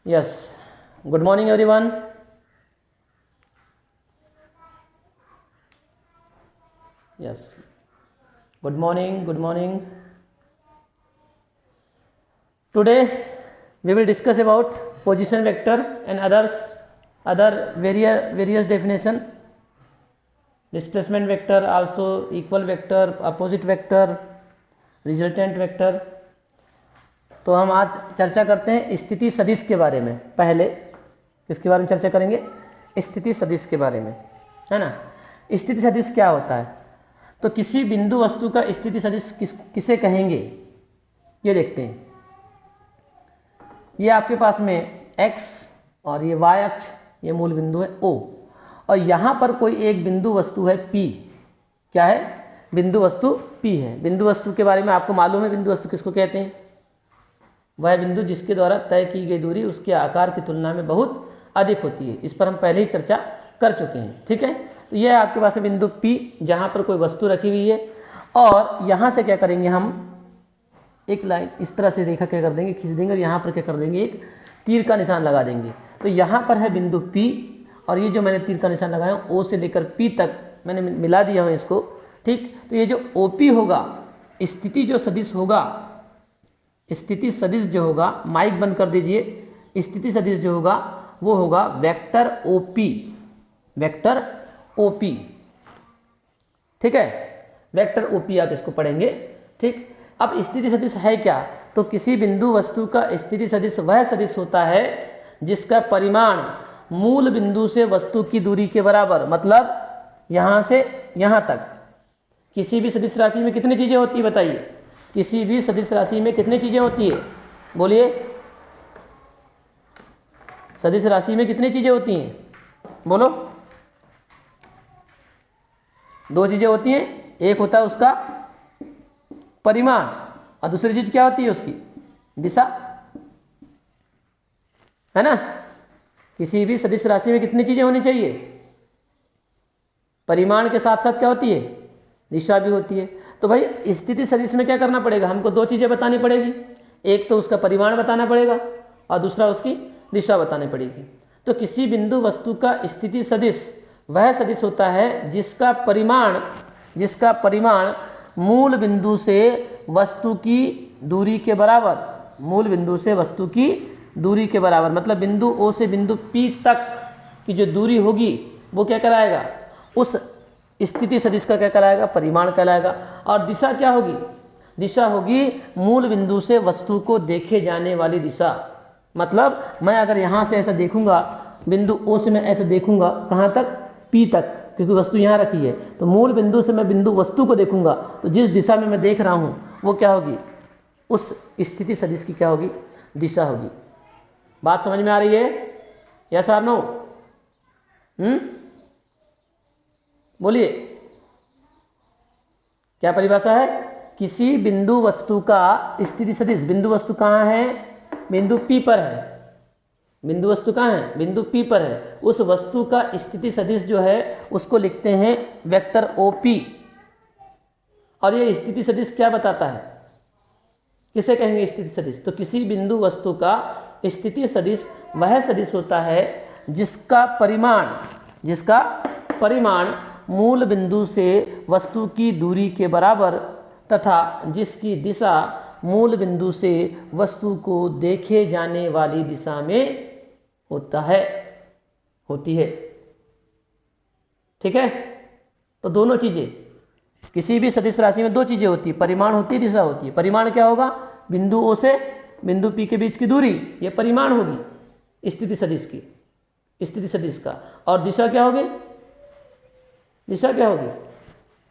Yes. Good morning, everyone. Yes. Good morning. Good morning. Today we will discuss about position vector and other various definition. Displacement vector, also equal vector, opposite vector, resultant vector. तो हम आज चर्चा करते हैं स्थिति सदिश के बारे में। पहले किसके बारे में चर्चा करेंगे? स्थिति सदिश के बारे में, है ना। स्थिति सदिश क्या होता है? तो किसी बिंदु वस्तु का स्थिति सदिश किसे कहेंगे, ये देखते हैं। ये आपके पास में x और ये y अक्ष, ये मूल बिंदु है O, और यहाँ पर कोई एक बिंदु वस्तु है P। क्या है? बिंदु वस्तु P है। बिंदु वस्तु के बारे में आपको मालूम है, बिंदु वस्तु किसको कहते हैं? वह बिंदु जिसके द्वारा तय की गई दूरी उसके आकार की तुलना में बहुत अधिक होती है। इस पर हम पहले ही चर्चा कर चुके हैं, ठीक है। तो यह आपके पास है बिंदु P, जहाँ पर कोई वस्तु रखी हुई है, और यहाँ से क्या करेंगे, हम एक लाइन इस तरह से रेखा क्या कर देंगे, खींच देंगे, और यहाँ पर क्या कर देंगे, एक तीर का निशान लगा देंगे। तो यहाँ पर है बिंदु P, और ये जो मैंने तीर का निशान लगाया O से लेकर P तक मैंने मिला दिया हूँ इसको, ठीक। तो ये जो OP होगा, स्थिति जो सदिश होगा, स्थिति सदिश जो होगा, माइक बंद कर दीजिए। स्थिति सदिश जो होगा वो होगा वेक्टर OP, वेक्टर OP, ठीक है। वेक्टर OP आप इसको पढ़ेंगे, ठीक। अब स्थिति सदिश है क्या? तो किसी बिंदु वस्तु का स्थिति सदिश वह सदिश होता है जिसका परिमाण मूल बिंदु से वस्तु की दूरी के बराबर, मतलब यहाँ से यहाँ तक। किसी भी सदिश राशि में कितनी चीजें होती है बताइए? किसी भी सदिश राशि में कितनी चीजें होती है? बोलिए। सदिश राशि में कितनी चीजें होती हैं? बोलो। दो चीजें होती हैं। एक होता है उसका परिमाण, और दूसरी चीज क्या होती है? उसकी दिशा, है ना। किसी भी सदिश राशि में कितनी चीजें होनी चाहिए? परिमाण के साथ साथ क्या होती है? दिशा भी होती है। तो भाई स्थिति सदिश में क्या करना पड़ेगा? हमको दो चीजें बतानी पड़ेगी। एक तो उसका परिमाण बताना पड़ेगा, और दूसरा उसकी दिशा बतानी पड़ेगी। तो किसी बिंदु वस्तु का स्थिति सदिश वह सदिश होता है जिसका परिमाण मूल बिंदु से वस्तु की दूरी के बराबर, मूल बिंदु से वस्तु की दूरी के बराबर, मतलब बिंदु O से बिंदु P तक की जो दूरी होगी वो क्या कराएगा? उस स्थिति सदिश का क्या कराएगा? परिमाण कहलाएगा। और दिशा क्या होगी? दिशा होगी मूल बिंदु से वस्तु को देखे जाने वाली दिशा। मतलब मैं अगर यहाँ से ऐसा देखूंगा, बिंदु O से मैं ऐसे देखूंगा, कहाँ तक? P तक, क्योंकि वस्तु यहाँ रखी है। तो मूल बिंदु से मैं बिंदु वस्तु को देखूंगा, तो जिस दिशा में मैं देख रहा हूँ वो क्या होगी? उस स्थिति सदिश की क्या होगी? दिशा होगी। बात समझ में आ रही है? यस और नो? बोलिए। क्या परिभाषा है? किसी बिंदु वस्तु का स्थिति सदिश, बिंदु वस्तु कहाँ है? बिंदु P पर है। बिंदु वस्तु कहाँ है? बिंदु P पर है। उस वस्तु का स्थिति सदिश जो है उसको लिखते हैं वेक्टर OP। और ये स्थिति सदिश क्या बताता है? किसे कहेंगे स्थिति सदिश? तो किसी बिंदु वस्तु का स्थिति सदिश वह सदिश होता है जिसका परिमाण मूल बिंदु से वस्तु की दूरी के बराबर तथा जिसकी दिशा मूल बिंदु से वस्तु को देखे जाने वाली दिशा में होती है, ठीक है। तो दोनों चीजें, किसी भी सदिश राशि में दो चीजें होती है, परिमाण होती है, दिशा होती है। परिमाण क्या होगा? बिंदु O से बिंदु P के बीच की दूरी, ये परिमाण होगी स्थिति सदिश का। और दिशा क्या होगी? दिशा क्या होगी?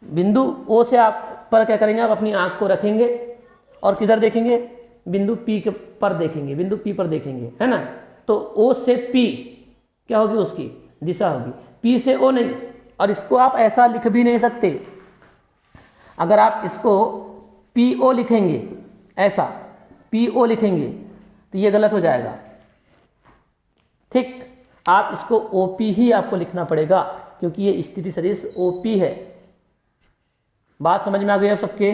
बिंदु O से आप पर क्या करेंगे? आप अपनी आंख को रखेंगे और किधर देखेंगे? बिंदु P के पर देखेंगे, बिंदु P पर देखेंगे, है ना। तो O से P क्या होगी? उसकी दिशा होगी। P से O नहीं। और इसको आप ऐसा लिख भी नहीं सकते। अगर आप इसको PO लिखेंगे, ऐसा PO लिखेंगे, तो ये गलत हो जाएगा, ठीक। आप इसको OP ही आपको लिखना पड़ेगा, क्योंकि ये स्थिति सदिश OP है। बात समझ में आ गई आप सबके?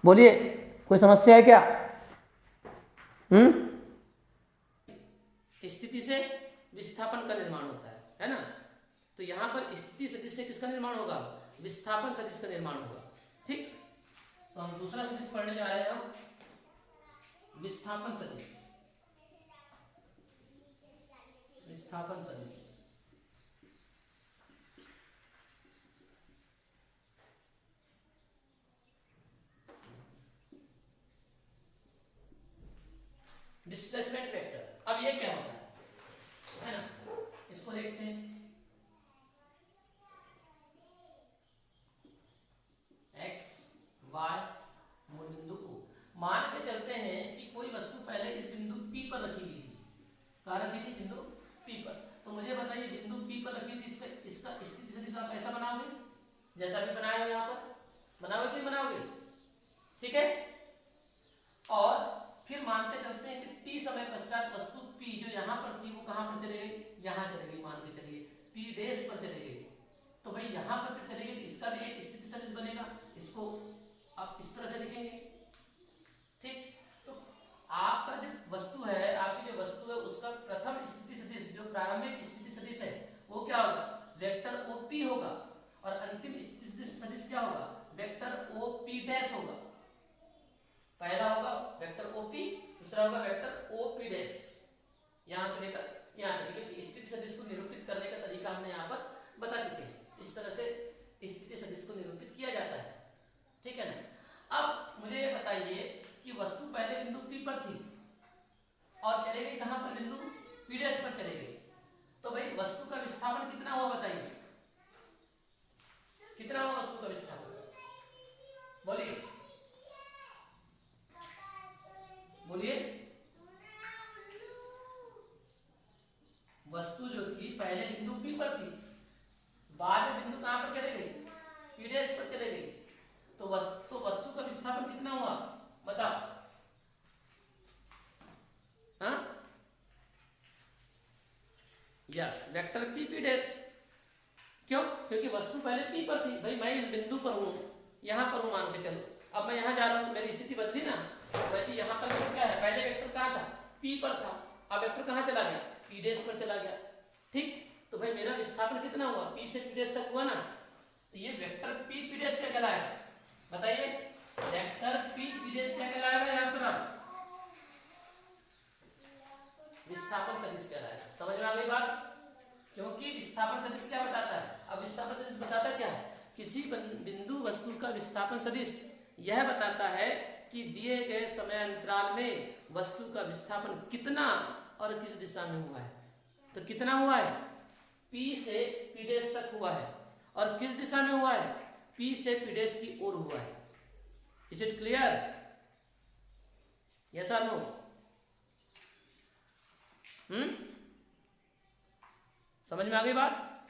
बोलिए, कोई समस्या है क्या? स्थिति से विस्थापन का निर्माण होता है ना। तो यहाँ पर स्थिति सदिश से किसका निर्माण होगा, विस्थापन सदिश का निर्माण होगा। ठीक, तो हम दूसरा सदिश पढ़ने जा रहे हैं, हम विस्थापन सदिश। विस्थापन सदिश डिस्प्लेसमेंट वेक्टर। अब ये क्या होता है ना, इसको देखते हैं। एक्स वाई मूल बिंदु को मान के चलते हैं कि कोई वस्तु पहले इस बिंदु P पर रखी गई थी। कहाँ रखी थी, बिंदु P पर। तो मुझे बताइए बिंदु P पर रखी थी, इसका स्थिति सदिश आप ऐसा बनाओगे जैसा भी बनाया हो यहाँ पर, बनाओगे कि नहीं बनाओगे, ठीक है। और फिर मानते चलते हैं कि T समय पश्चात वस्तु P जो यहाँ पर थी वो कहाँ पर चले गई, यहाँ चले गई, मान के चलिए P डैश पर चले गई। तो भाई यहाँ पर जब चले गई तो इसका भी एक स्थिति सदिश बनेगा, इसको आप इस तरह से लिखेंगे। ठीक, तो आपका जो वस्तु है, आपकी जो वस्तु है उसका प्रथम स्थिति सदिश जो प्रारंभिक स्थिति सदिश है वो क्या होगा, वेक्टर OP होगा। और अंतिम स्थिति सदिश क्या होगा, वेक्टर OP डैश होगा। पहला होगा वेक्टर OP, दूसरा होगा वेक्टर OP डैश। यहां से लेकर यहां तक, क्योंकि स्थिति सदिश को निरूपित करने का तरीका हमने यहाँ पर बता चुके हैं। इस तरह से स्थिति सदिश को निरूपित किया जाता है, ठीक है ना। अब मुझे ये बताइए कि वस्तु पहले बिंदु P पर थी और चले गई कहां पर, बिंदु P डैश पर चले गई। तो भाई वस्तु का विस्थापन कितना हुआ बताइए, कितना हुआ वस्तु का विस्थापन, बोलिए बोलिए। वस्तु जो थी पहले बिंदु P पर थी, बाद में बिंदु कहां पर चले गई, P डैश पर चले गई। तो वस्तु का विस्थापन कितना हुआ बताओ, हाँ, यस, वेक्टर P डैश। क्यों, क्योंकि वस्तु पहले P पर थी। भाई मैं इस बिंदु पर हूं, यहां पर हूं मान के चलो, अब मैं यहां जा रहा हूं, मेरी स्थिति बदली ना। वैसे यहां पर क्या है, पहले वेक्टर कहां था, P पर था, अब वेक्टर कहां चला गया, P डैश पर चला गया। ठीक, तो भाई मेरा विस्थापन कितना हुआ, P से P डैश तक हुआ ना। तो ये वेक्टर P डैश क्या कहलाएगा बताइए, वेक्टर P डैश क्या कहलाएगा, यहां पर आप विस्थापन सदिश कहलाएगा। समझ में आ गई बात, क्योंकि विस्थापन सदिश क्या बताता है, अब विस्थापन सदिश बताता क्या है, किसी बिंदु वस्तु का विस्थापन सदिश यह बताता है कि दिए गए समय अंतराल में वस्तु का विस्थापन कितना और किस दिशा में हुआ है। तो कितना हुआ है, P से P डैश तक हुआ है, और किस दिशा में हुआ है, P से P डैश की ओर हुआ है। इज इट क्लियर, यस और नो? समझ में आ गई बात,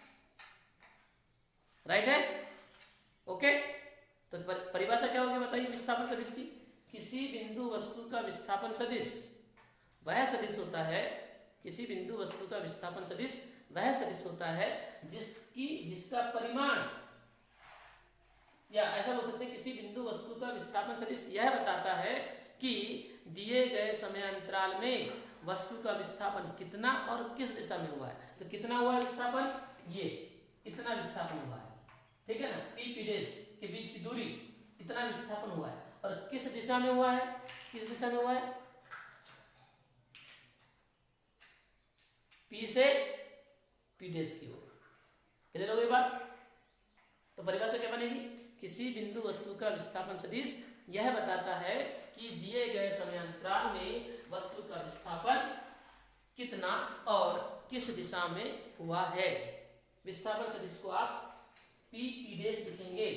राइट है, ओके। तो परिभाषा क्या होगी बताइए विस्थापन सदिश की, किसी बिंदु वस्तु का विस्थापन सदिश वह सदिश होता है, किसी बिंदु वस्तु का विस्थापन सदिश वह सदिश होता है जिसका परिमाण, या ऐसा बोल सकते हैं किसी बिंदु वस्तु का विस्थापन सदिश यह बताता है कि दिए गए समय अंतराल में वस्तु का विस्थापन कितना और किस दिशा में हुआ है। तो कितना हुआ है विस्थापन, ये इतना विस्थापन हुआ है, ठीक है ना, P डैश के बीच की दूरी इतना विस्थापन हुआ है, और किस दिशा में हुआ है, किस दिशा में हुआ है, P से P डैश की ओर। क्लियर हो गई बात? तो परिभाषा क्या बनेगी, किसी बिंदु वस्तु का विस्थापन सदिश यह बताता है कि दिए गए समय अंतराल में वस्तु का विस्थापन कितना और किस दिशा में हुआ है। विस्थापन सदिश को आप P डैश लिखेंगे,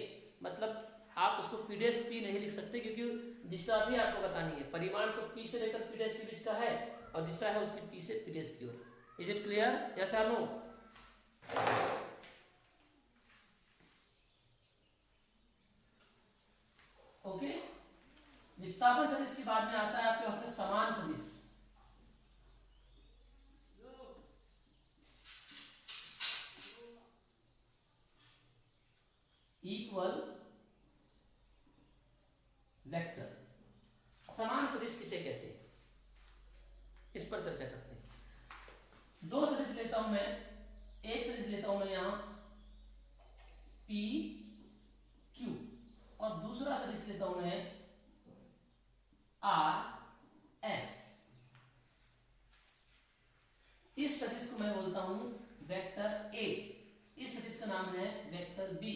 मतलब आप उसको P डैश P नहीं लिख सकते क्योंकि दिशा भी आपको बतानी है। परिमाण तो P से लेकर P डैश के बीच का है और दिशा है उसकी P से P डैश की ओर। इज इट क्लियर, यस और नो? ओके, विस्थापन सदिश के बाद में आता है आपके पास में समान सदिश। इक्वल वेक्टर, समान सदिश किसे कहते हैं, इस पर चर्चा करते हैं। दो सदिश लेता हूं मैं, एक सदिश लेता हूं मैं यहां पी क्यू और दूसरा सदिश लेता हूं मैं आर एस। इस सदिश को मैं बोलता हूं वेक्टर ए, इस सदिश का नाम है वेक्टर बी।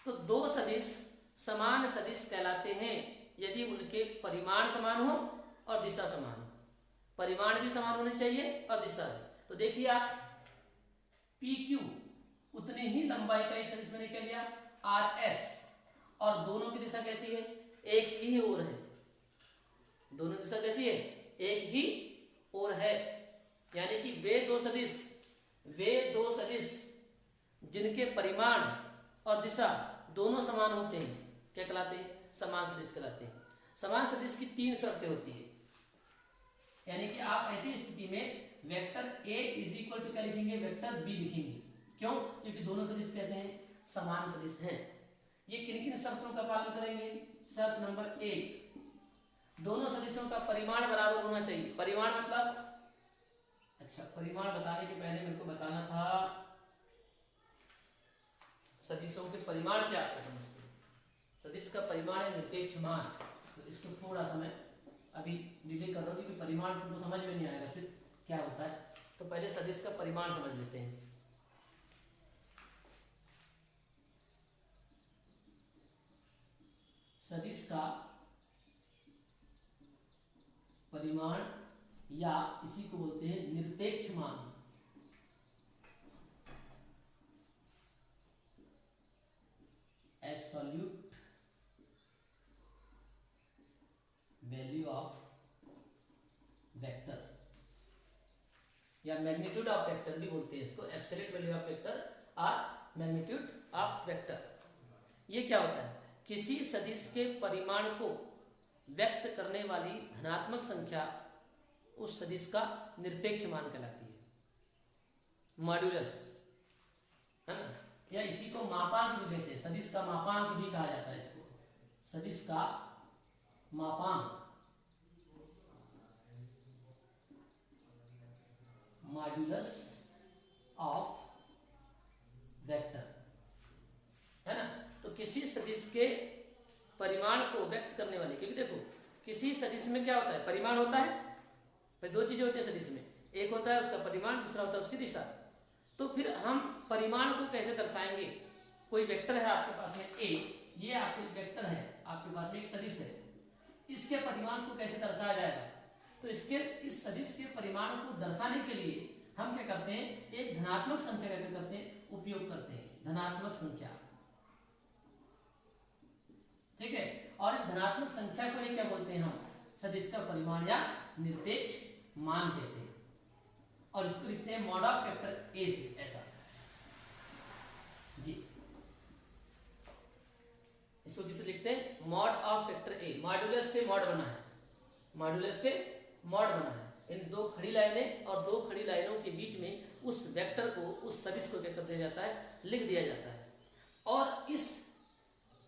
तो दो सदिश समान सदिश कहलाते हैं यदि उनके परिमाण समान हो और दिशा समान हो। परिमाण भी समान होने चाहिए और दिशा भी। तो देखिए आप पी क्यू उतनी ही लंबाई का एक सदिश मैंने क्या लिया आर एस, और दोनों की दिशा कैसी है, एक ही ओर है। दोनों दिशा कैसी है, एक ही ओर है। यानी कि वे दो सदिश जिनके परिमाण और दिशा दोनों समान होते हैं क्या कहलाते हैं, समान सदिश कहलाते हैं। समान सदिश की तीन शर्तें होती है। यानी कि आप ऐसी स्थिति में vector A is equal to क्या लिखेंगे, वेक्टर बी लिखेंगे। क्यों, क्योंकि दोनों सदिश कैसे हैं, समान सदिश हैं। ये किन किन शर्तों का पालन करेंगे। शर्त नंबर एक, दोनों सदिशों का परिमाण बराबर होना चाहिए। परिमाण मतलब, अच्छा परिमाण बताने के पहले मेरे को बताना था सदिशों के परिमाण से आप क्या समझते हैं। सदिश का परिमाण है निरपेक्ष मान। तो इसको थोड़ा सा मैं अभी डिले कर रहा हूँ क्योंकि परिमाण तुमको समझ में नहीं आएगा फिर क्या होता है। तो पहले सदिश का परिमाण समझ लेते हैं। सदिश का परिमाण या इसी को बोलते हैं निरपेक्ष मान। एब्सोल्यूट वैल्यू ऑफ वेक्टर या मैग्नीट्यूड ऑफ वेक्टर भी बोलते हैं इसको। एब्सोल्यूट वैल्यू ऑफ वेक्टर और मैग्नीट्यूड ऑफ वेक्टर। ये क्या होता है, किसी सदिश के परिमाण को व्यक्त करने वाली धनात्मक संख्या उस सदिश का निरपेक्ष मान कहलाती है। मॉड्यूलस है ना, या इसी को मापांक भी कहते हैं। सदिश का मापांक भी कहा जाता है इसको। सदिश का मापांक मॉड्यूलस ऑफ वेक्टर है ना। तो किसी सदिश के परिमाण को व्यक्त करने वाली, क्योंकि देखो किसी सदिश में क्या होता है, परिमाण होता है। फिर दो चीजें होती है सदिश में, एक होता है उसका परिमाण, दूसरा होता है उसकी दिशा। तो फिर हम परिमाण को कैसे दर्शाएंगे। कोई वेक्टर है आपके पास में ए, ये आपके वेक्टर है, आपके पास में एक सदिश है, इसके परिमाण को कैसे दर्शाया जाएगा। तो इसके इस सदिश के परिमाण को दर्शाने के लिए हम क्या करते हैं, एक धनात्मक संख्या का क्या करते हैं, उपयोग करते हैं। धनात्मक संख्या, ठीक है। और इस धनात्मक संख्या को क्या बोलते हैं हम, सदिश का परिमाण या निरपेक्ष मान कहते हैं। और इसको लिखते हैं मॉड ऑफ वेक्टर ए से, ऐसा जी। इसको किसे लिखते हैं, mod of vector A. Modulus से मॉड बना है, मॉड्यूलस से मॉड बना है। इन दो खड़ी लाइनें और दो खड़ी लाइनों के बीच में उस वेक्टर को, उस सदिश को क्या कर दिया जाता है, लिख दिया जाता है। और इस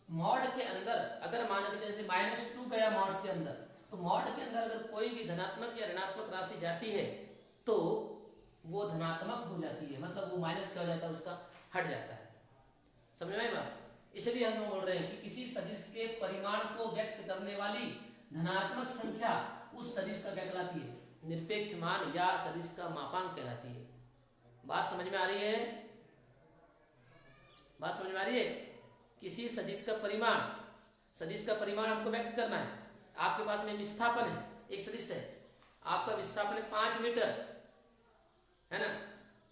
मॉड के अंदर अगर मान लीजिए जैसे -2 गया मॉड के अंदर, तो मॉड के अंदर अगर कोई भी धनात्मक या ऋणात्मक राशि जाती है तो वो धनात्मक हो जाती है, मतलब वो माइनस क्या हो जाता है, उसका हट जाता है। समझ में बात। इसलिए हम बोल रहे हैं कि किसी सदिश के परिमाण को व्यक्त करने वाली धनात्मक संख्या उस सदिश का क्या कहलाती है, निरपेक्ष मान या सदिश का मापांक कहलाती है। बात समझ में आ रही है, बात समझ में आ रही है। किसी सदिश का परिमाण, सदिश का परिमाण हमको व्यक्त करना है। आपके पास में विस्थापन है, एक सदिश है, आपका विस्थापन है 5 मीटर है ना,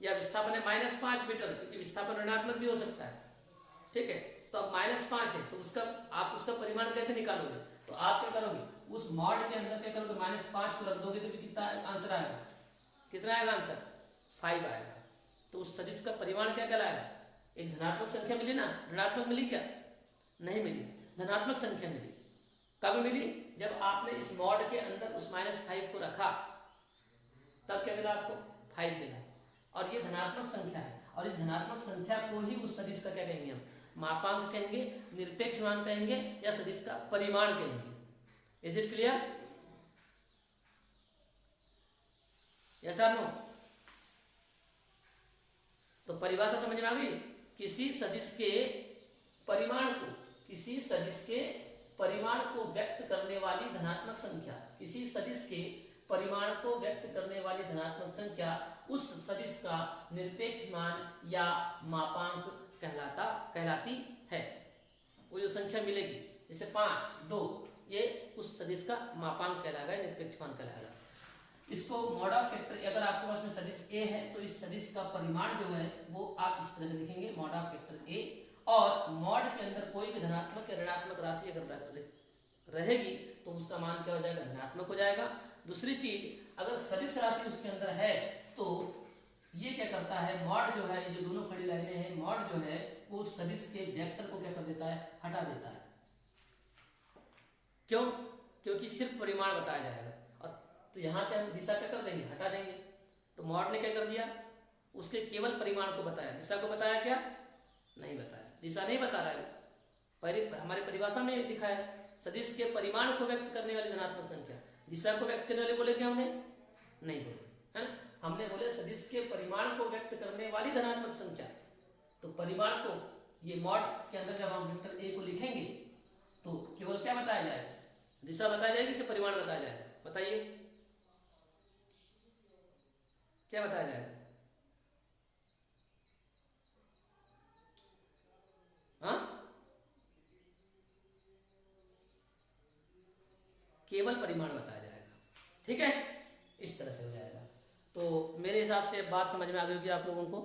या विस्थापन है -5 मीटर, क्योंकि विस्थापन ऋणात्मक भी हो सकता है, ठीक है। तो अब -5 है तो उसका आप उसका परिमाण कैसे निकालोगे, तो आप क्या करोगे, उस मॉड के अंदर क्या करोगे, -5 को रख दोगे तो कितना आंसर आएगा, कितना आएगा आंसर, 5 आएगा। तो उस सदिश का परिमाण क्या कहलाएगा, एक धनात्मक संख्या मिली ना। ऋणात्मक मिली क्या, नहीं मिली, धनात्मक संख्या मिली। कब मिली, जब आपने इस मॉड के अंदर उस -5 को रखा, तब क्या मिला आपको, 5 मिला। और ये धनात्मक संख्या है, और इस धनात्मक संख्या को ही उस सदिश का क्या कहेंगे हम, मापांक कहेंगे, निरपेक्ष मान कहेंगे, या सदिश का परिमाण कहेंगे। Is it clear. यस और नो? तो परिभाषा समझ में आ गई? किसी सदिश के परिमाण को, किसी सदिश के परिमाण को व्यक्त करने वाली धनात्मक संख्या, किसी सदिश के परिमाण को व्यक्त करने वाली धनात्मक संख्या उस सदिश का निरपेक्ष मान या मापांक कहलाती है। वो जो संख्या मिलेगी जैसे 5, 2, ये उस सदिश का मापांक कहलाएगा, निरपेक्ष मान कहलाएगा। इसको मॉड ऑफ फैक्टर, अगर आपके पास में सदिश ए है तो इस सदिश का परिमाण जो है वो आप इस तरह से लिखेंगे, मॉड ऑफ फैक्टर ए। और मॉड के अंदर कोई भी धनात्मक या ऋणात्मक राशि अगर रहेगी तो उसका मान क्या हो जाएगा? धनात्मक हो जाएगा। दूसरी चीज, अगर सदिश राशि उसके अंदर है तो ये क्या करता है, मॉड जो है, ये जो दोनों खड़ी लाइनें हैं, मॉड जो है वो सदिश के वेक्टर को क्या कर देता है? हटा देता है। क्यों? क्योंकि सिर्फ परिमाण बताया जाएगा, और तो यहां से हम दिशा क्या कर देंगे? हटा देंगे। तो मॉड ने क्या कर दिया? उसके केवल परिमाण को बताया, दिशा को बताया क्या? नहीं बताया, दिशा नहीं बता रहा है। हमारे परिभाषा में लिखा है सदिश के परिमाण को व्यक्त करने वाली धनात्मक संख्या, दिशा को व्यक्त करने वाले बोले क्या हमने? नहीं बोले, है ना? हमने बोले सदिश के परिमाण को व्यक्त करने वाली धनात्मक संख्या। तो परिमाण को, ये मॉड के अंदर जब हम वेक्टर ए को लिखेंगे तो केवल क्या बताया जाएगा? दिशा बताया जाएगी कि परिमाण बताया जाएगा? बताइए, क्या बताया जाएगा? हाँ, केवल परिमाण बताया जाएगा। ठीक है, इस तरह से हो जाएगा। तो मेरे हिसाब से बात समझ में आ गई होगी आप लोगों को।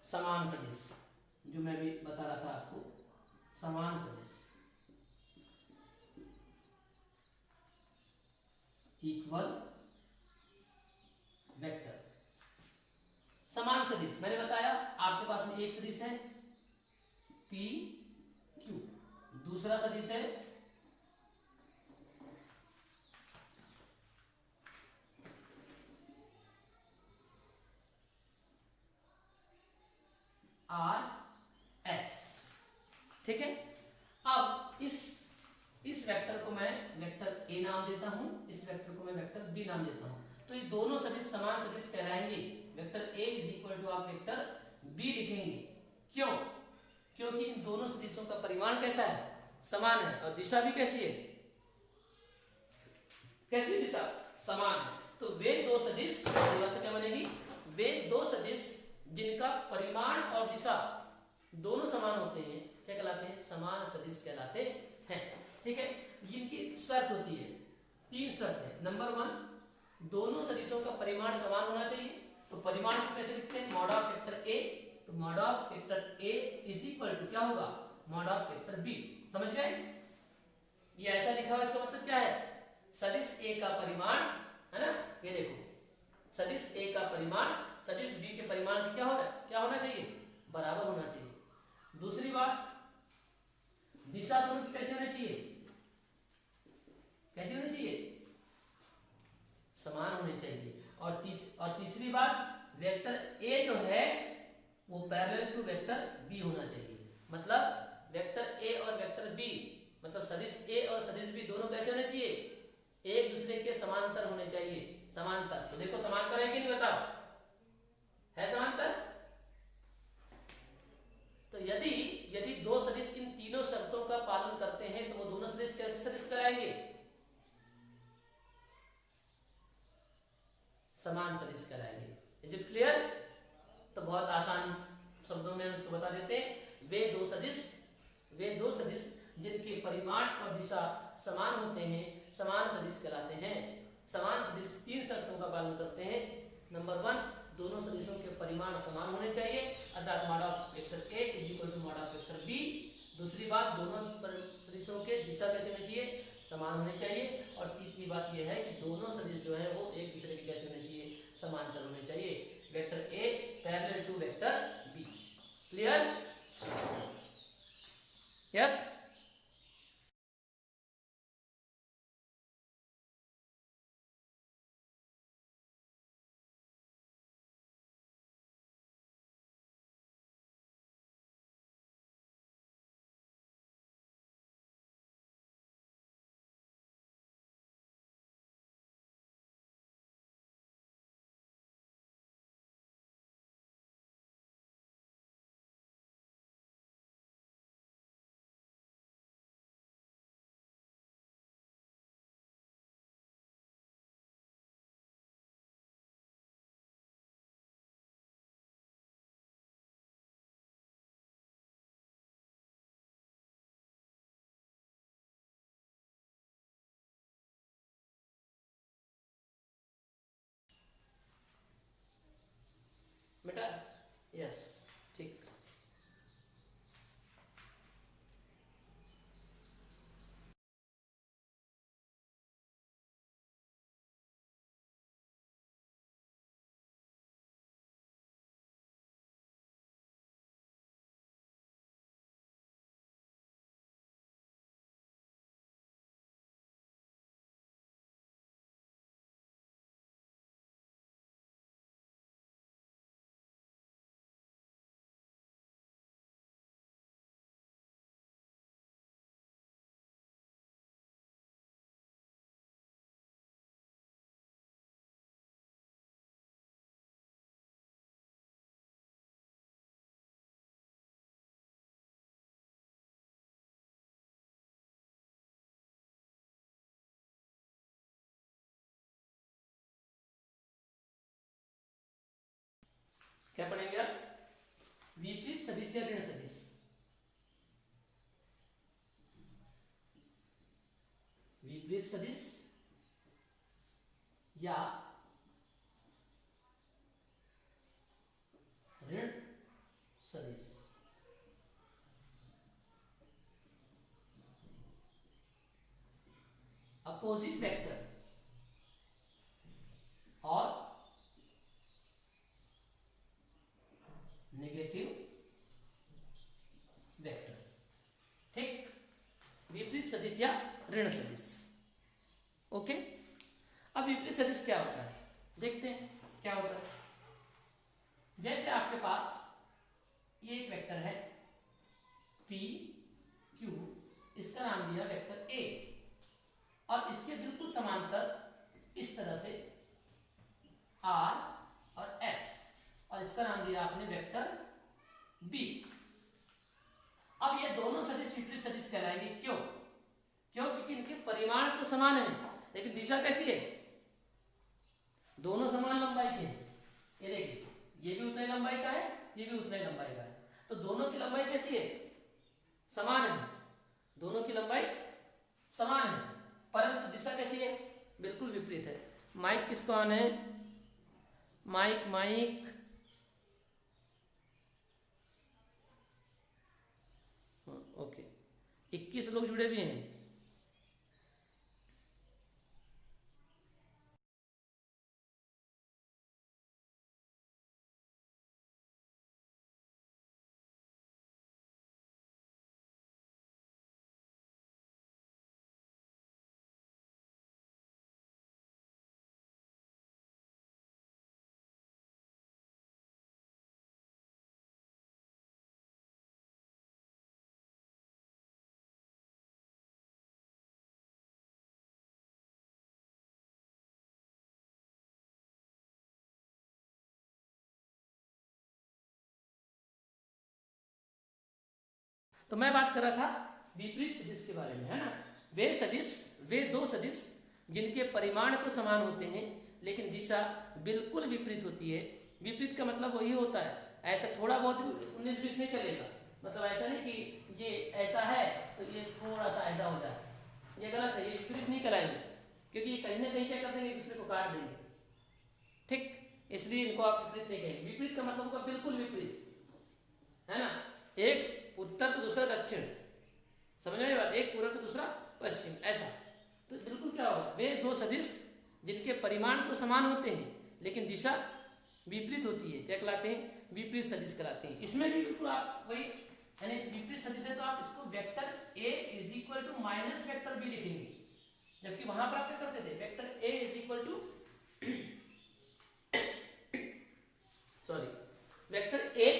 समान सदिश जो मैं भी बता रहा था आपको, समान सदिश इक्वल वेक्टर। समान सदिश मैंने बताया आपके पास में एक सदिश है पी क्यू, दूसरा सदिश है आर एस। ठीक है, अब इस वेक्टर को मैं वेक्टर ए नाम देता हूं, इस वेक्टर को मैं वेक्टर बी नाम देता हूं। तो ये दोनों सदिश समान सदिश कहलाएंगे। Vector A is equal to आप वेक्टर बी लिखेंगे। क्यों? क्योंकि इन दोनों सदिशों का परिमाण कैसा है? समान है, और दिशा भी कैसी है? कैसी दिशा? समान है। तो वे दो सदिश क्या बनेगी? वे दो सदिश जिनका परिमाण और दिशा दोनों समान होते हैं क्या कहलाते हैं? समान सदिश कहलाते हैं। ठीक है, इनकी शर्त होती है, तीन शर्त है। नंबर 1, दोनों सदिशों का परिमाण समान होना चाहिए। तो परिमाण को कैसे लिखते हैं? Mod of vector A. तो mod of vector A is equal to क्या होगा? Mod of vector B. समझ गए? ये ऐसा लिखा हुआ, इसका मतलब क्या है? सदिश ए का परिमाण है ना, ये देखो, सदिश ए का परिमाण सदिश बी के परिमाण की क्या होना चाहिए? बराबर होना चाहिए। दूसरी बात, दिशा दोनों की कैसी होनी चाहिए? कैसी होनी चाहिए? समान होनी चाहिए। और तीसरी बात, वेक्टर ए जो है वो पैरेलल टू वेक्टर बी होना चाहिए। मतलब वेक्टर ए और वेक्टर बी, मतलब सदिश ए और सदिश बी दोनों कैसे होने चाहिए? एक दूसरे के समांतर होने चाहिए। समांतर, तो देखो समांतर है कि नहीं, बताओ, है समांतर? तो यदि दो सदिश इन तीनों शर्तों का पालन करते हैं तो वो दोनों सदिश कैसे सदिश कराएंगे? समान सदिश कराएंगे। Is it clear? तो बहुत आसान शब्दों में हम इसको बता देते हैं। वे दो सदिश जिनके परिमाण और दिशा समान होते हैं समान सदिश कहलाते हैं। समान सदिश तीन शर्तों का पालन करते हैं। नंबर 1, दोनों सदिशों के परिमाण समान होने चाहिए, अर्थात mod of vector A is equal to mod of vector B. दूसरी बात, दोनों सदिशों के दिशा कैसे होनी चाहिए? समान होने चाहिए। और तीसरी बात यह है कि दोनों सदिश जो है वो एक दूसरे के कैसे होने चाहिए? समांतर होने चाहिए। Vector A parallel to vector B. Clear? Yes? बेटा यस, ठीक। क्या पढ़ेंगे आप? विपरीत सदिश या ऋण सदिश। विपरीत सदिश या ऋण सदिश। अपोजिट वेक्टर और नेगेटिव वेक्टर। ठीक, विपरीत सदिश या ऋण सदिश। ओके, अब विपरीत सदिश क्या होता है देखते हैं क्या होता है। जैसे आपके पास ये एक वेक्टर है P Q, इसका नाम दिया वेक्टर A, और इसके बिल्कुल समांतर इस तरह से R और S, और इसका नाम दिया आपने वेक्टर B। अब ये दोनों सदिश विपरीत सदिश कहलाएंगे। क्यों? क्योंकि इनके परिमाण तो समान है लेकिन दिशा कैसी है? दोनों समान लंबाई के हैं। ये देखिए, ये भी उतनी लंबाई का है, ये भी उतनी लंबाई का है, तो दोनों की लंबाई कैसी है? समान है। दोनों की लंबाई समान है, परंतु दिशा कैसी है? बिल्कुल विपरीत है। माइक किसको ऑन है? माइक माइक ओके, 21 लोग जुड़े भी हैं। तो मैं बात कर रहा था विपरीत सदिश के बारे में, है ना। वे दो सदिश जिनके परिमाण तो समान होते हैं लेकिन दिशा बिल्कुल विपरीत होती है। विपरीत का मतलब वही होता है, ऐसा थोड़ा बहुत 19-20 नहीं चलेगा। मतलब ऐसा नहीं कि ये ऐसा है तो ये थोड़ा सा ऐसा हो जाए, ये गलत है, ये विपरीत नहीं कहलाएंगे, क्योंकि ये कहीं ना कहीं क्या कर देंगे, एक दूसरे को काट देंगे। ठीक, इसलिए इनको आप विपरीत नहीं कहेंगे। विपरीत का मतलब होगा बिल्कुल विपरीत, है ना। एक उत्तर तो दूसरा दक्षिण, समझ में बात, एक पूर्व तो दूसरा पश्चिम, ऐसा। तो बिल्कुल क्या होगा, वे दो सदिश जिनके परिमाण तो समान होते हैं लेकिन दिशा विपरीत होती है, क्या कहलाते हैं? विपरीत सदिश कहलाते हैं। इसमें भी बिल्कुल आप वही, यानी विपरीत सदिश है तो आप इसको vector A is equal to minus vector B लिखेंगे, जबकि वहां पर आप क्या करते थे, vector A is equal to vector A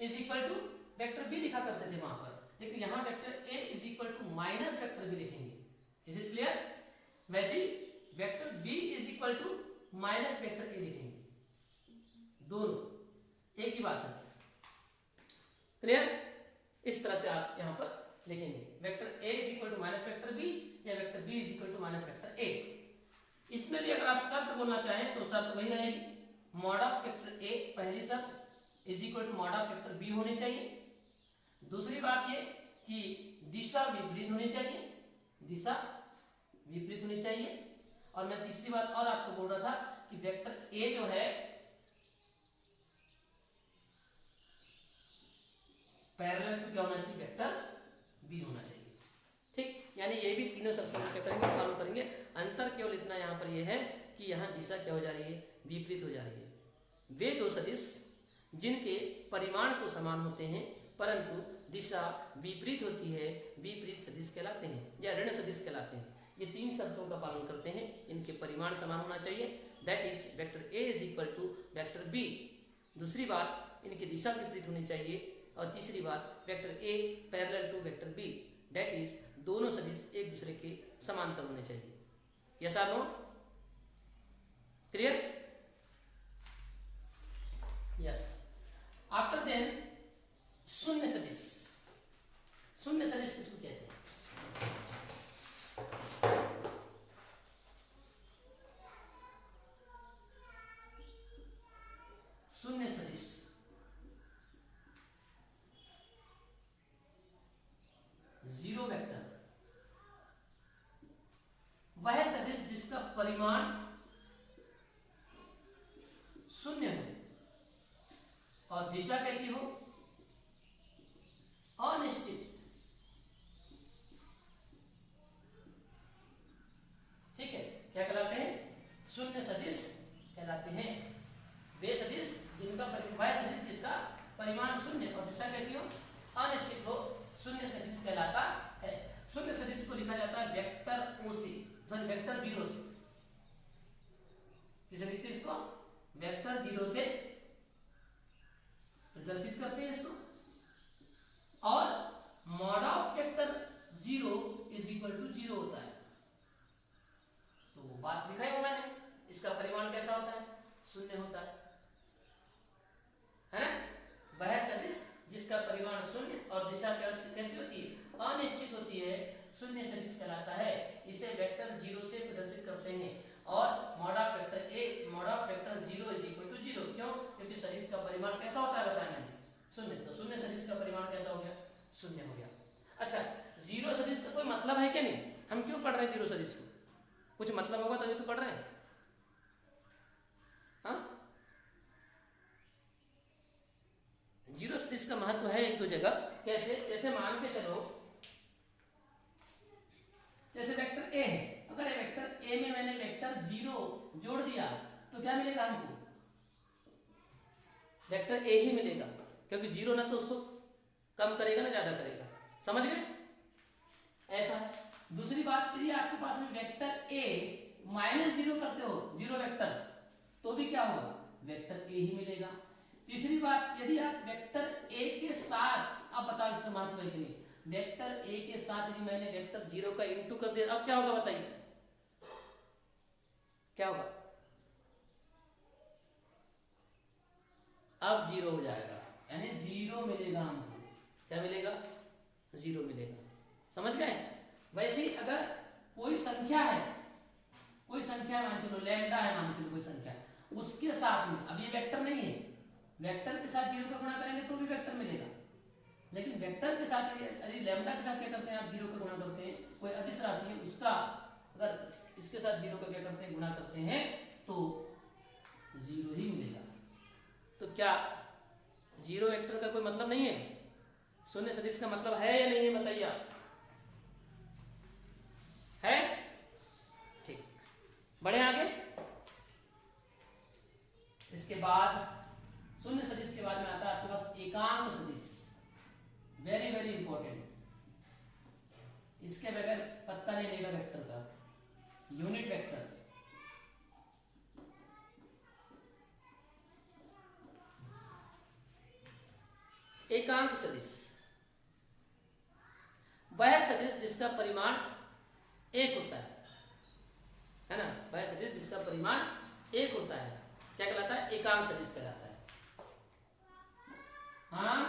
is equal to vector B लिखा करते थे वहां पर, लेकिन यहां vector A is equal to minus vector B लिखेंगे। Is it clear? वैसे vector B is equal to minus vector A लिखेंगे, दोनों एक ही बात है। क्लियर? इस तरह से आप यहां पर लिखेंगे, vector A is equal to minus vector B या vector B is equal to minus vector A। इसमें भी अगर आप शर्त बोलना चाहें तो शर्त वही रहेगी, मॉड ऑफ वेक्टर A पहली शर्त is equal to mod of vector B होनी चाहिए। दूसरी बात ये कि दिशा विपरीत होनी चाहिए, दिशा विपरीत होनी चाहिए। और मैं तीसरी बात और आपको बोल रहा था कि वेक्टर A जो है पैरेलल टू क्या होना चाहिए, वेक्टर B होना चाहिए। ठीक, यानी ये भी तीनों शर्तों को क्या करेंगे, फॉलो करेंगे। अंतर केवल इतना यहाँ पर यह है कि यहाँ दिशा क्या हो जा रही है, विपरीत हो जा रही है। वे दो सदिश जिनके परिमाण तो समान होते हैं परंतु दिशा विपरीत होती है, विपरीत सदिश कहलाते हैं या ऋण सदिश कहलाते हैं। ये तीन शर्तों का पालन करते हैं, इनके परिमाण समान होना चाहिए, that is vector A is equal to vector B। दूसरी बात, इनकी दिशा विपरीत होनी चाहिए, और तीसरी बात, vector A parallel to vector B, that is दोनों सदिश एक दूसरे के समांतर होने चाहिए। यस और no? Clear? Yes. After then शून्य सदिश। शून्य सदिश किसको कहते हैं? शून्य सदिश जीरो वेक्टर वह सदिश जिसका परिमाण शून्य हो और दिशा कैसी हो, अनिश्चित। कहलाता है। शून्य सदिश को लिखा जाता है वेक्टर ओ से, सॉरी वेक्टर जीरो से। किसे लिखते हैं इसको? वेक्टर जीरो से प्रदर्शित करते हैं इसको। और mod of vector zero is equal to zero होता है। तो वो बात दिखाई हूं मैंने, इसका परिमाण कैसा होता है? शून्य होता है ना? वह सदिश जिसका परिमाण शून्य और दिशा कैसी होती है? अनिश्चित होती है, शून्य सदिश कहलाता है। इसे वेक्टर जीरो से प्रदर्शित करते हैं। और mod of vector zero is equal to zero. क्यों? क्योंकि सदिश का परिमाण कैसा होता है बताया मैंने? शून्य। तो शून्य सदिश का परिमाण कैसा हो गया? शून्य हो गया। अच्छा, जीरो सदिश का कोई मतलब है क्या? नहीं। हम क्यों पढ़ रहे हैं जीरो सदिश को? कुछ मतलब होगा तभी तो पढ़ रहे हैं। हाँ, जीरो सदिश का महत्व है एक दो जगह। कैसे? जैसे मान के चलो, जैसे वेक्टर ए है, अगर वेक्टर ए में मैंने वेक्टर जीरो जोड़ दिया तो क्या मिलेगा हमको? वेक्टर ए ही मिलेगा, क्योंकि जीरो ना तो उसको कम करेगा ना ज्यादा करेगा। समझ गए? ऐसा है। दूसरी बात, यदि आपके पास में वेक्टर ए माइनस जीरो करते हो, जीरो वेक्टर, तो भी क्या होगा? वेक्टर ए ही मिलेगा। तीसरी बात, यदि आप वेक्टर ए के साथ, अब बताओ इसका महत्व है कि नहीं? वेक्टर ए के साथ यदि मैंने वेक्टर जीरो का इंटू कर दिया, अब क्या होगा बताइए? क्या होगा? अब जीरो हो जाएगा, यानी जीरो मिलेगा हमको। क्या मिलेगा? जीरो मिलेगा। समझ गए? वैसे ही अगर कोई संख्या है, कोई संख्या मान चलो लैम्डा है, मान चलो कोई संख्या, उसके साथ में, अब ये वेक्टर नहीं है, वेक्टर के साथ जीरो का गुणा करेंगे तो भी वेक्टर मिलेगा। लेकिन वेक्टर के साथ यदि लैम्डा के साथ क्या करते हैं? आप जीरो का गुणा करते हैं, कोई अदिश राशि है उसका, अगर इसके साथ जीरो का क्या करते हैं? गुणा करते हैं, तो जीरो ही मिलेगा। तो क्या जीरो वेक्टर का कोई मतलब नहीं है? शून्य सदिश का मतलब है या नहीं है? बताइए आप। है? ठीक, बढ़े आगे। इसके बाद शून्य सदिश के बाद में आता है आपके पास एकांक सदिश। Very very important. इसके बगैर पत्ता नहीं लेगा वेक्टर का। यूनिट वेक्टर, एकांक सदिश वह सदिश जिसका परिमाण एक होता है ना? वह सदिश जिसका परिमाण एक होता है, क्या कहलाता है? एकांक सदिश कहलाता है। हाँ,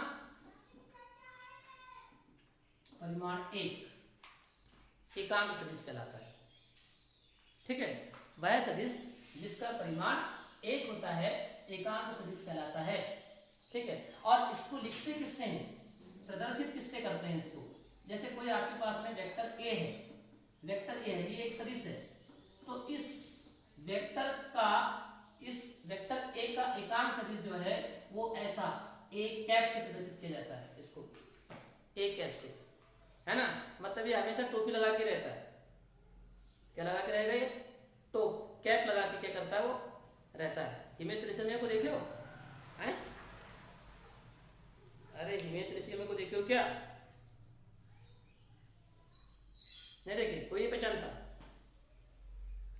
परिमाण एक, एकांक सदिश कहलाता है। ठीक है, वह सदिश जिसका परिमाण एक होता है एकांक सदिश कहलाता है। ठीक है, और इसको लिखते किससे हैं? प्रदर्शित किससे करते हैं इसको? जैसे कोई आपके पास में वेक्टर ए है, वेक्टर ए है, ये एक सदिश है, तो इस वेक्टर ए का एकांक सदिश जो है वो ऐसा एक कैप से प्रदर्शित किया जाता है। इसको एक कैप से, है ना? मतलब ये हमेशा टोपी लगा के रहता है। क्या लगा के रहेगा? ये टोप कैप लगा के क्या करता है? वो रहता है। हिमेश रेशमिया को देखे हो? हैं? अरे हिमेश रेशमिया को देखे हो क्या? नहीं देखे? कोई नहीं पहचानता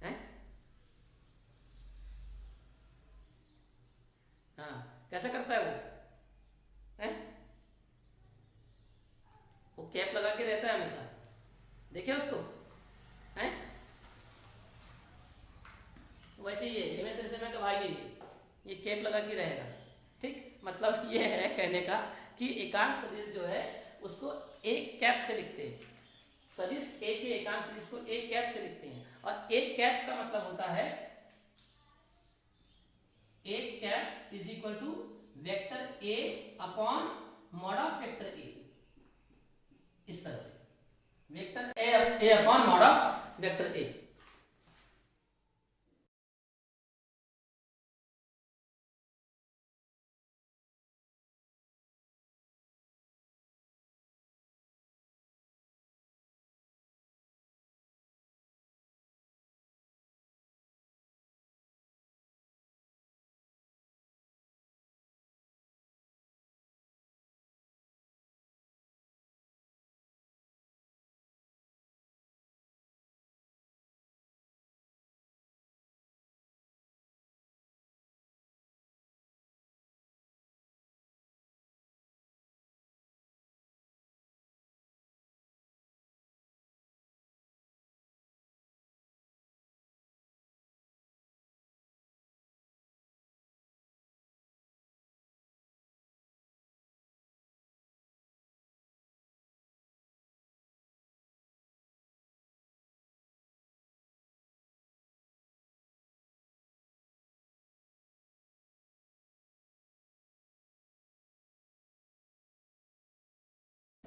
है? हाँ, कैसा करता है वो? है? वो कैप लगा के रहता है हमेशा। देखे उसको? हैं? वैसे ही है हिमेश रेशमिया का भाई है ये कैप लगा के रहेगा। ठीक, मतलब ये है कहने का कि एकांक सदिश जो है उसको एक कैप से लिखते हैं। सदिश ए के एकांक सदिश को एक कैप से लिखते हैं, और एक कैप का मतलब होता है, एक cap is equal to vector A upon mod of vector A. इस तरह से vector A upon mod of vector A.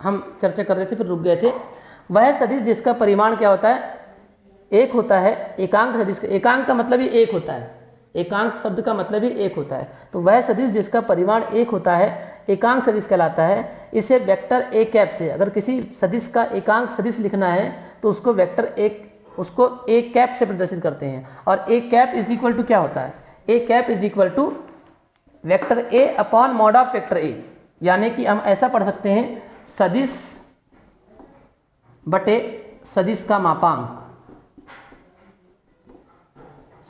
हम चर्चा कर रहे थे, फिर रुक गए थे। वह सदिश जिसका परिमाण क्या होता है, एक होता है। एकांक सदिश का, एकांक का मतलब ही एक होता है, एकांक शब्द का मतलब ही एक होता है। तो वह सदिश जिसका परिमाण एक होता है एकांक सदिश कहलाता है। इसे वेक्टर ए कैप से, अगर किसी सदिश का एकांक सदिश लिखना है तो उसको वेक्टर उसको ए कैप से प्रदर्शित करते हैं। और A cap is equal to क्या होता है, A cap is equal to vector A upon mod of vector A. यानी कि हम ऐसा पढ़ सकते हैं, सदिश बटे सदिश का मापांक,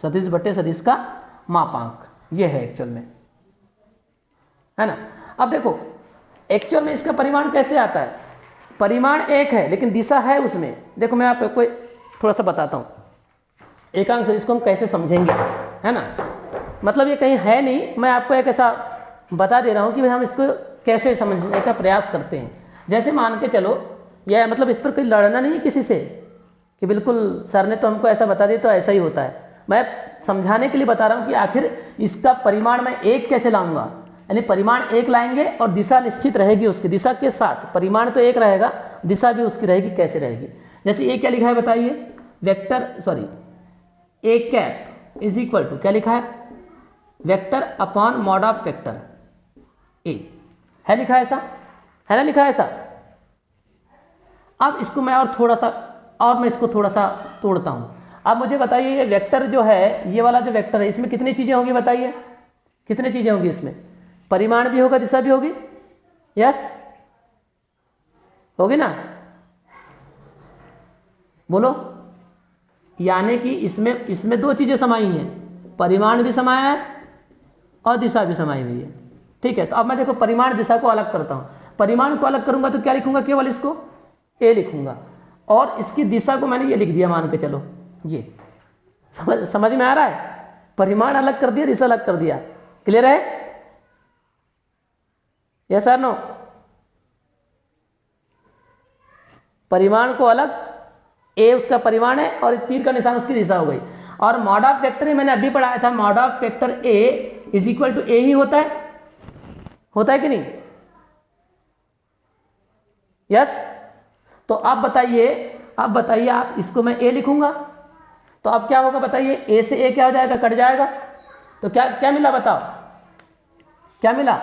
सदिश बटे सदिश का मापांक, ये है एक्चुअल में, है ना। अब देखो एक्चुअल में इसका परिमाण कैसे आता है, परिमाण एक है लेकिन दिशा है उसमें। देखो मैं आपको थोड़ा सा बताता हूं, एकांक सदिश को हम कैसे समझेंगे, है ना। मतलब ये कहीं है नहीं, मैं आपको एक ऐसा बता दे रहा हूं कि भाई हम इसको कैसे समझने का प्रयास करते हैं। जैसे मान के चलो, यह मतलब इस पर कोई लड़ना नहीं है किसी से कि बिल्कुल सर ने तो हमको ऐसा बता दिया तो ऐसा ही होता है। मैं समझाने के लिए बता रहा हूं कि आखिर इसका परिमाण मैं एक कैसे लाऊंगा। यानी परिमाण एक लाएंगे और दिशा निश्चित रहेगी उसकी, दिशा के साथ परिमाण तो एक रहेगा, दिशा भी उसकी रहेगी, कैसे रहेगी। जैसे ये क्या लिखा है बताइए, ए कैप इज इक्वल टू क्या लिखा है, vector upon mod of vector ए, है लिखा है ऐसा, है ना लिखा है ऐसा। अब इसको मैं और थोड़ा सा, और मैं इसको थोड़ा सा तोड़ता हूं। अब मुझे बताइए ये वेक्टर जो है, ये वाला जो वेक्टर है, इसमें कितनी चीजें होंगी बताइए, कितनी चीजें होंगी इसमें, परिमाण भी होगा, दिशा भी होगी, यस होगी ना, बोलो। यानी कि इसमें दो चीजें समाई हैं, परिमाण भी समाया है और दिशा भी समाई हुई है, ठीक है। तो अब मैं देखो परिमाण दिशा को अलग करता हूं, परिमाण को अलग करूंगा तो क्या लिखूंगा, केवल इसको ए लिखूंगा, और इसकी दिशा को मैंने ये लिख दिया, मान के चलो ये समझ में आ रहा है, परिमाण अलग कर दिया, दिशा अलग कर दिया, क्लियर है, यस और नो। परिमाण को अलग, ए उसका परिमाण है और तीर का निशान उसकी दिशा हो गई। और मॉड ऑफ वेक्टर मैंने अभी पढ़ाया था, mod of vector A is equal to A ही होता है कि नहीं, यस। तो अब बताइए आप इसको मैं ए लिखूंगा तो अब क्या होगा बताइए, ए से ए क्या हो जाएगा, कट जाएगा, तो क्या मिला बताओ, क्या मिला,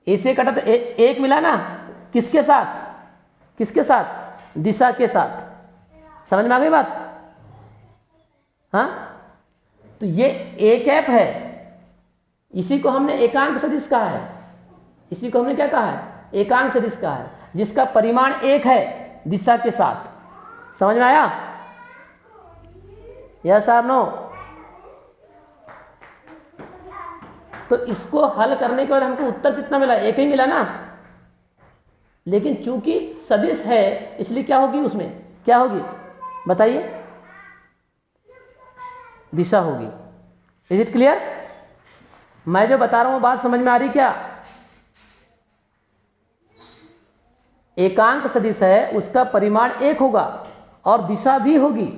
ए से कटा तो एक मिला ना, किसके साथ, दिशा के साथ। समझ में आ गई बात, हाँ। तो ये ए कैप है, इसी को हमने एकांक सदिश कहा है, इसी को हमने क्या कहा है, एकांक सदिश कहा है, जिसका परिमाण एक है दिशा के साथ। समझ में आया, यस और नो। तो इसको हल करने के बाद हमको उत्तर कितना मिला, एक ही मिला ना, लेकिन चूंकि सदिश है इसलिए क्या होगी, उसमें क्या होगी बताइए, दिशा होगी। इज इट क्लियर, मैं जो बता रहा हूं बात समझ में आ रही क्या। एकांक सदिश है, उसका परिमाण एक होगा और दिशा भी होगी।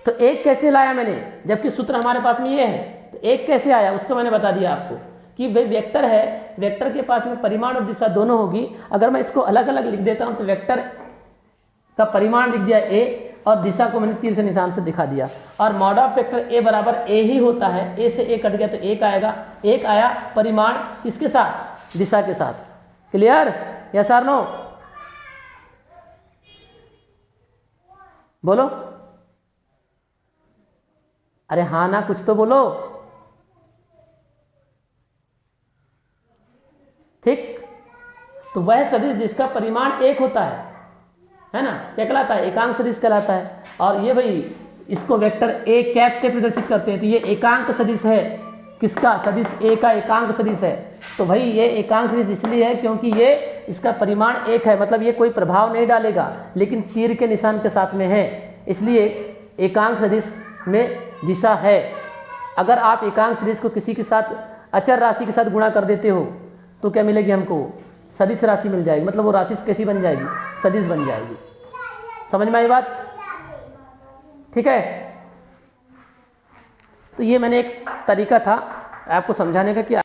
तो एक कैसे लाया मैंने, जबकि सूत्र हमारे पास में ये है, तो एक कैसे आया उसको मैंने बता दिया आपको कि वे वेक्टर है, वेक्टर के पास में परिमाण और दिशा दोनों होगी। अगर मैं इसको अलग अलग लिख देता हूं तो वेक्टर का परिमाण लिख दिया ए और दिशा को मैंने तीर से निशान से दिखा दिया, और मॉड ऑफ वेक्टर ए बराबर ए ही होता है, ए से ए कट गया तो एक आएगा, एक आया, परिमाण किसके साथ, दिशा के साथ। क्लियर, यस और नो, बोलो, अरे हाँ ना, कुछ तो बोलो, ठीक। तो वह सदिश जिसका परिमाण एक होता है ना, क्या कहलाता है, एकांक सदिश कहलाता है। और ये भाई इसको वेक्टर ए कैप से प्रदर्शित करते हैं, तो ये एकांक सदिश है, किसका, सदिश ए का एकांक सदिश है। तो भाई ये एकांक सदिश इसलिए है क्योंकि ये इसका परिमाण एक है, मतलब ये कोई प्रभाव नहीं डालेगा, लेकिन तीर के निशान के साथ में है, इसलिए एकांक सदिश में दिशा है। अगर आप एकांक सदिश को किसी के साथ अचर राशि के साथ गुणा कर देते हो तो क्या मिलेगी हमको, सदिश राशि मिल जाएगी, मतलब वो राशि कैसी बन जाएगी, सदिश बन जाएगी। समझ में आई बात, ठीक है। तो ये मैंने एक तरीका था आपको समझाने का कि